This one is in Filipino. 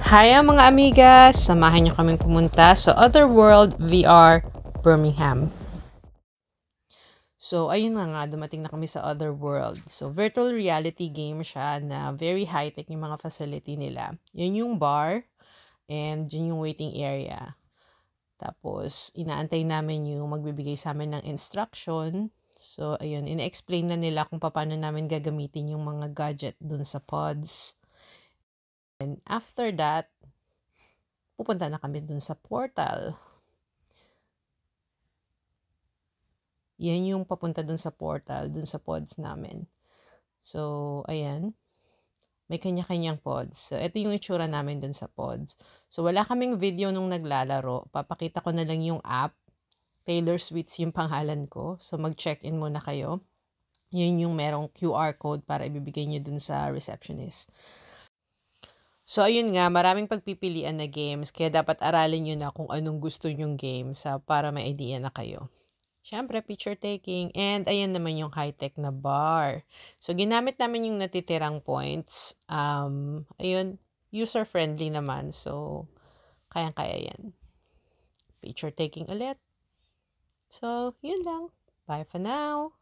Hi mga amigas! Samahan niyo kaming pumunta sa Otherworld VR Birmingham. So, ayun na nga, dumating na kami sa Otherworld. So, virtual reality game siya na very high-tech yung mga facility nila. Yun yung bar and yun yung waiting area. Tapos, inaantay namin yung magbibigay sa amin ng instruction. So, ayun, ina-explain na nila kung paano namin gagamitin yung mga gadget dun sa pods. And after that, pupunta na kami dun sa portal. Yan yung papunta dun sa portal, dun sa pods namin. So, ayan. May kanya-kanyang pods. So, ito yung itsura namin dun sa pods. So, wala kaming video nung naglalaro. Papakita ko na lang yung app. Taylor Swift yung pangalan ko. So, mag-check-in muna kayo. Yun yung merong QR code para ibibigay nyo dun sa receptionist. So, ayun nga, maraming pagpipilian na games. Kaya dapat aralin nyo na kung anong gusto nyong games para may idea na kayo. Siyempre, picture taking. And ayan naman yung high-tech na bar. So, ginamit namin yung natitirang points. Ayun, user-friendly naman. So, kayang-kaya yan. Picture taking ulit. So, yun lang. Bye for now.